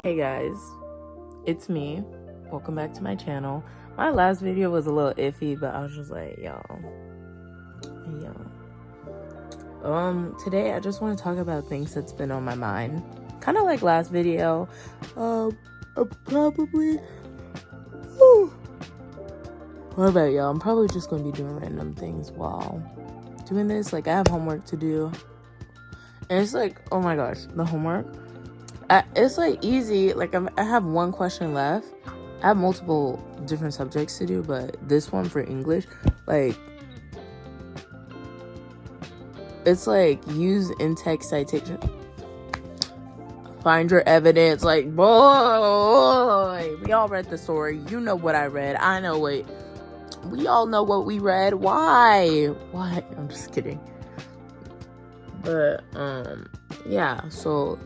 Hey guys, it's me. Welcome back to my channel. My last video was a little iffy, but I was just like, yo. Today I just want to talk about things that's been on my mind. Kind of like last video. What about y'all? I'm probably just going to be doing random things while doing this. Like, I have homework to do. And it's like, oh my gosh, the homework. It's like easy. Like, I have one question left. I have multiple different subjects to do, but this one for English, like, it's like use in-text citation. Find your evidence. Like, boy, we all read the story. You know what I read. I know what. We all know what we read. Why? I'm just kidding. But, yeah, so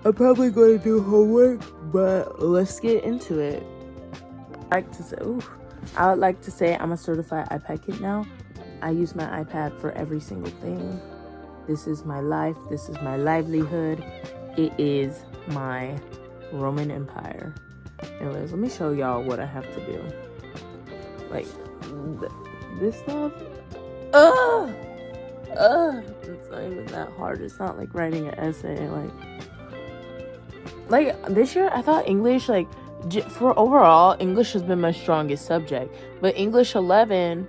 I'm probably going to do homework, but let's get into it. I would like to say I'm a certified iPad kid now. I use my iPad for every single thing. This is my life. This is my livelihood. It is my Roman Empire. Anyways, let me show y'all what I have to do. Like, this stuff. It's not even that hard. It's not like writing an essay. Like this year, I thought English, like, for overall, English has been my strongest subject. But English 11,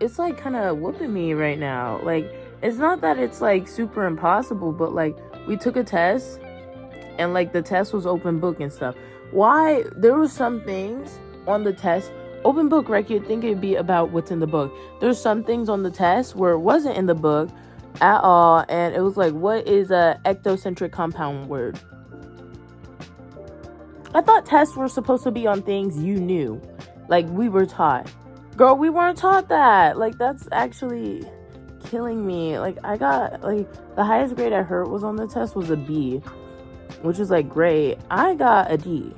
it's like kind of whooping me right now. Like, it's not that it's like super impossible, but like we took a test and like the test was open book and stuff. Why? There were some things on the test. Open book, right? You'd think it'd be about what's in the book. There's some things on the test where it wasn't in the book at all. And it was like, what is a ectocentric compound word? I thought tests were supposed to be on things you knew. Like, we were taught. Girl, we weren't taught that. Like, that's actually killing me. Like, I got, like, the highest grade I heard was on the test was a B, which is, like, great. I got a D.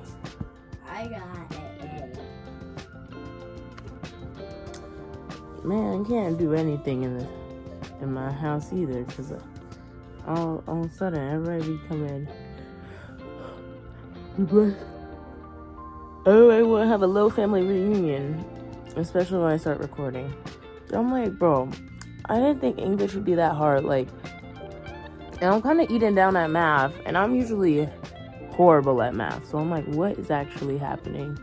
Man, I can't do anything in my house either, because all of a sudden everybody be coming. Everybody want to have a little family reunion, especially when I start recording. I'm like, bro, I didn't think English would be that hard. Like, and I'm kind of eating down at math, and I'm usually horrible at math. So I'm like, what is actually happening?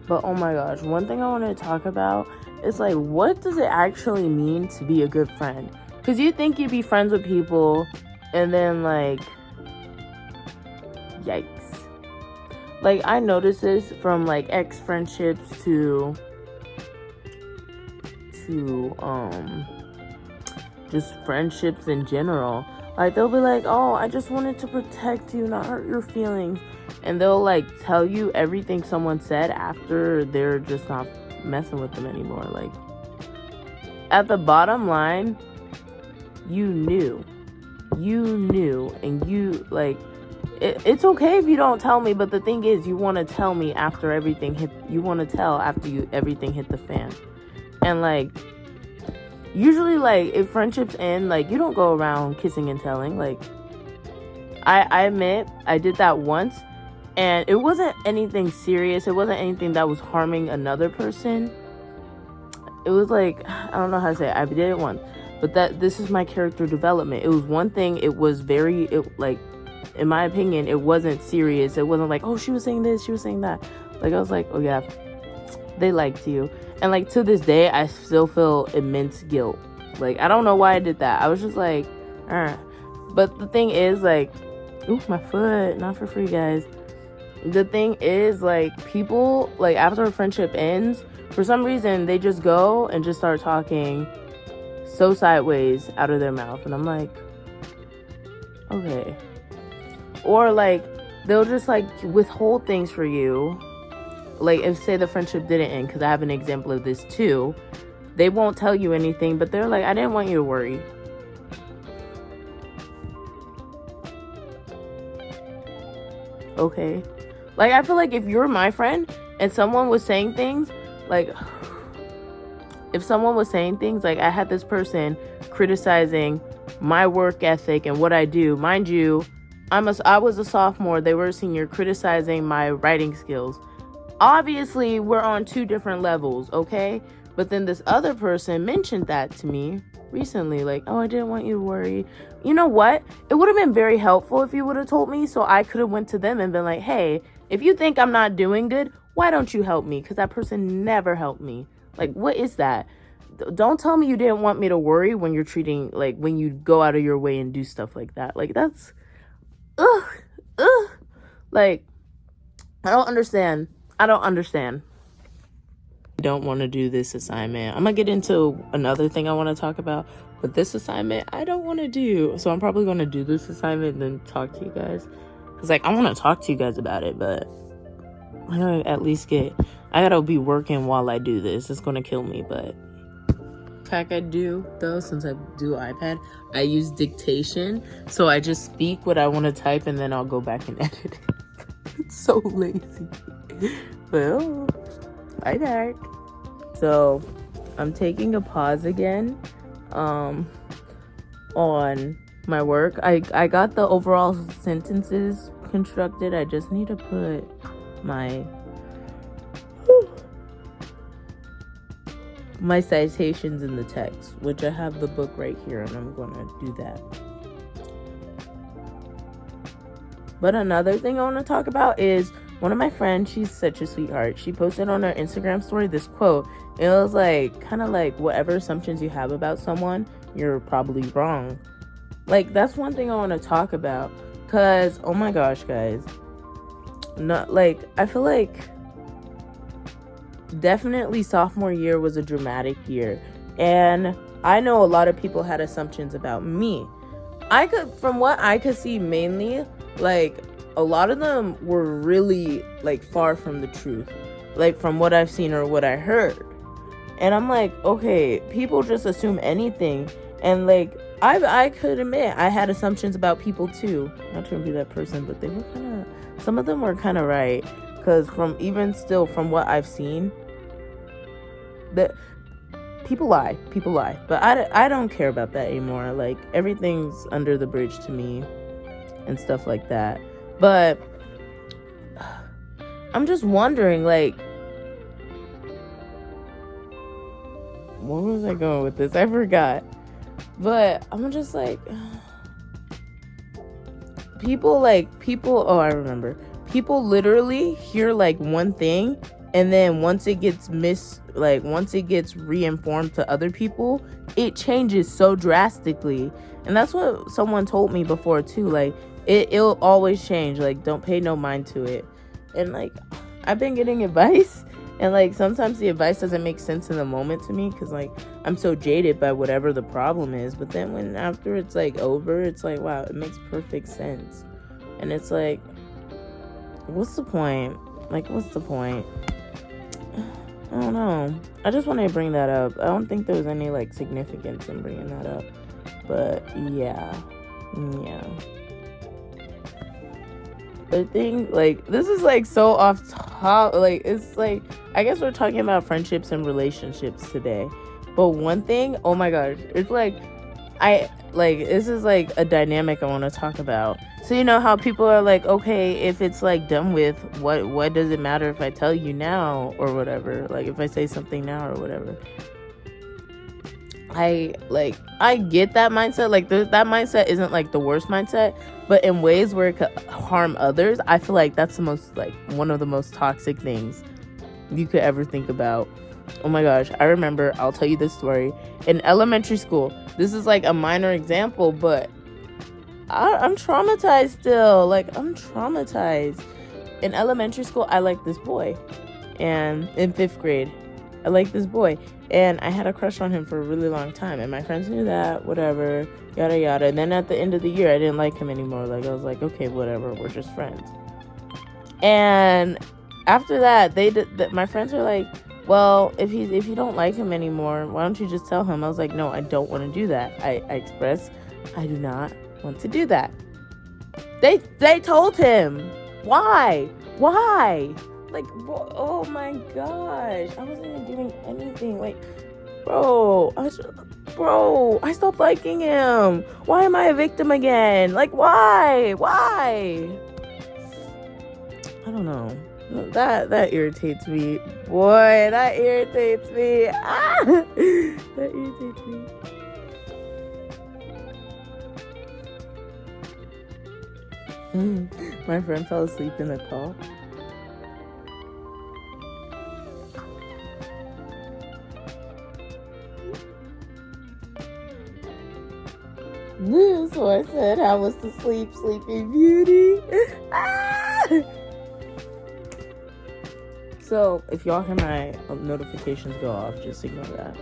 But oh my gosh, one thing I want to talk about is like, what does it actually mean to be a good friend? Because you think you'd be friends with people, and then like, yikes. Like, I noticed this from like ex friendships to just friendships in general. Like, they'll be like, oh, I just wanted to protect you, not hurt your feelings. And they'll, like, tell you everything someone said after they're just not messing with them anymore. Like, at the bottom line, you knew. And you, like, it's okay if you don't tell me. But the thing is, you want to tell me after everything hit. You want to tell after everything hit the fan. And, like, usually, like, if friendships end, like, you don't go around kissing and telling. Like, I admit I did that once, and it wasn't anything serious. It wasn't anything that was harming another person. It was like, I don't know how to say it. I did it once, but this is my character development. It was one thing. It was like, in my opinion, it wasn't serious. It wasn't like, oh, she was saying this, she was saying that. Like, I was like, oh yeah, they liked you. And like, to this day, I still feel immense guilt. Like, I don't know why I did that. I was just like, But the thing is, like, ooh, my foot, not for free, guys. The thing is, like, people, like, after a friendship ends, for some reason, they just go and just start talking so sideways out of their mouth. And I'm like, okay. Or, like, they'll just, like, withhold things for you. Like, if, say, the friendship didn't end, because I have an example of this, too. They won't tell you anything, but they're like, I didn't want you to worry. Okay. Like, I feel like if you're my friend and someone was saying things, like, if someone was saying things, like, I had this person criticizing my work ethic and what I do. Mind you, I was a sophomore. They were a senior, criticizing my writing skills. Obviously, we're on two different levels, okay? But then this other person mentioned that to me recently, like, oh, I didn't want you to worry. You know what? It would have been very helpful if you would have told me, so I could have went to them and been like, hey, if you think I'm not doing good, why don't you help me? Because that person never helped me. Like, what is that? Don't tell me you didn't want me to worry when you're treating, like, when you go out of your way and do stuff like that. Like, that's, ugh. Like, I don't understand. I don't want to do this assignment. I'm going to get into another thing I want to talk about, but this assignment I don't want to do. So I'm probably going to do this assignment and then talk to you guys. Because, like, I want to talk to you guys about it, but I gotta at least I gotta be working while I do this. It's going to kill me, but fact I do, though, since I do iPad, I use dictation. So I just speak what I want to type and then I'll go back and edit it. It's so lazy. Well, hi back. So I'm taking a pause again on my work. I got the overall sentences constructed. I just need to put my citations in the text, which I have the book right here, and I'm gonna do that. But another thing I want to talk about is one of my friends. She's such a sweetheart. She posted on her Instagram story this quote. It was like, kind of like, whatever assumptions you have about someone, you're probably wrong. Like, that's one thing I want to talk about, because oh my gosh, guys, not like, I feel like definitely sophomore year was a dramatic year, and I know a lot of people had assumptions about me. From what I could see, mainly, like, a lot of them were really, like, far from the truth, like, from what I've seen or what I heard. And I'm like, okay, people just assume anything. And, like, I could admit I had assumptions about people too. Not trying to be that person, but they were some of them were kind of right. Because from what I've seen, that people lie. But I don't care about that anymore. Like, everything's under the bridge to me and stuff like that. But I'm just wondering, like, where was I going with this? I forgot. But I'm just like, oh, I remember. People literally hear, like, one thing, and then once it gets reinformed to other people, it changes so drastically. And that's what someone told me before too. Like, it'll always change. Like, don't pay no mind to it. And, like, I've been getting advice, and, like, sometimes the advice doesn't make sense in the moment to me, because, like, I'm so jaded by whatever the problem is. But then when after it's, like, over, it's like, wow, it makes perfect sense. And it's like, what's the point? Like, what's the point? I don't know. I just wanted to bring that up. I don't think there was any, like, significance in bringing that up. But, yeah. The thing, like, this is, like, so off top. Like, it's, like, I guess we're talking about friendships and relationships today. But one thing, oh my gosh, it's, like, this is, like, a dynamic I want to talk about. So, you know how people are like, okay, if it's, like, done with, what does it matter if I tell you now or whatever? Like, if I say something now or whatever. I get that mindset. Like, that mindset isn't, like, the worst mindset, but in ways where it could harm others, I feel like that's the most, like, one of the most toxic things you could ever think about. Oh my gosh, I remember, I'll tell you this story. In elementary school, this is, like, a minor example, but I'm traumatized still. Like, I'm traumatized. In elementary school, I liked this boy. And in 5th grade, I liked this boy. And I had a crush on him for a really long time. And my friends knew that, whatever, yada, yada. And then at the end of the year, I didn't like him anymore. Like, I was like, okay, whatever, we're just friends. And after that, my friends were like, well, if you don't like him anymore, why don't you just tell him? I was like, no, I don't want to do that. I expressed I do not want to do that. They told him. Why? Like, oh my gosh, I wasn't even doing anything. Like, Bro, I stopped liking him. Why am I a victim again? Like, why? I don't know. That irritates me. Boy, that irritates me. That irritates me. My friend fell asleep in the call. So I said, how was the Sleeping Beauty? So if y'all hear my notifications go off, just ignore that.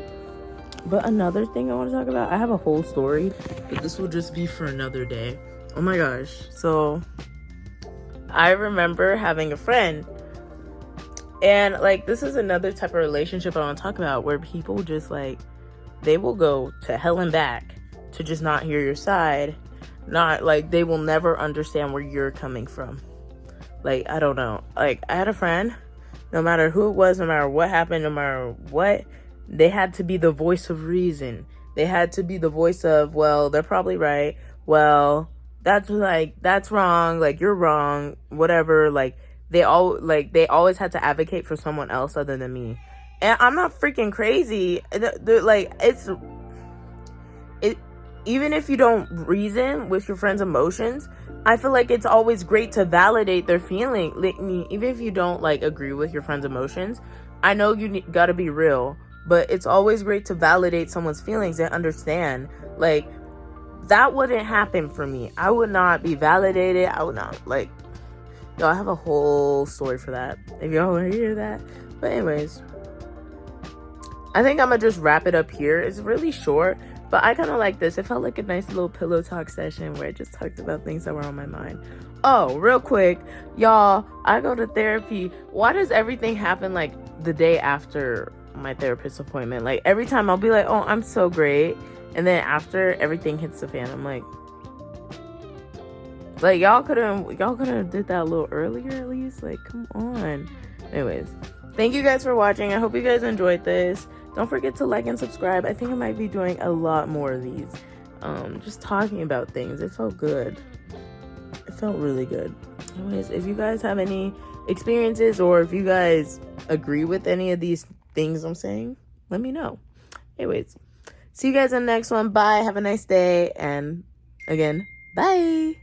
But another thing I want to talk about, I have a whole story, but this will just be for another day. Oh my gosh. So I remember having a friend, and like, this is another type of relationship I want to talk about, where people just like, they will go to hell and back to just not hear your side. Not like, they will never understand where you're coming from. Like, I don't know. Like, I had a friend, no matter who it was, no matter what happened, no matter what, they had to be the voice of reason. They had to be the voice of, well, they're probably right. Well, that's wrong. Like, you're wrong. Whatever. Like, they always had to advocate for someone else other than me. And I'm not freaking crazy. Even if you don't reason with your friend's emotions, I feel like it's always great to validate their feeling. Like, even if you don't like agree with your friend's emotions, I know you gotta be real, but it's always great to validate someone's feelings and understand. Like, that wouldn't happen for me. I would not be validated. I would not, like, y'all, I have a whole story for that, if y'all want to hear that. But anyways, I think I'm gonna just wrap it up here. It's really short, but I kind of like this. It felt like a nice little pillow talk session where I just talked about things that were on my mind. Oh, real quick, y'all, I go to therapy. Why does everything happen like the day after my therapist appointment? Like, every time I'll be like, oh, I'm so great, and then after, everything hits the fan. I'm like y'all could have did that a little earlier at least. Like, come on. Anyways, thank you guys for watching. I hope you guys enjoyed this. Don't forget to like and subscribe. I think I might be doing a lot more of these. Just talking about things. It felt good. It felt really good. Anyways, if you guys have any experiences, or if you guys agree with any of these things I'm saying, let me know. Anyways, see you guys in the next one. Bye. Have a nice day. And again, bye.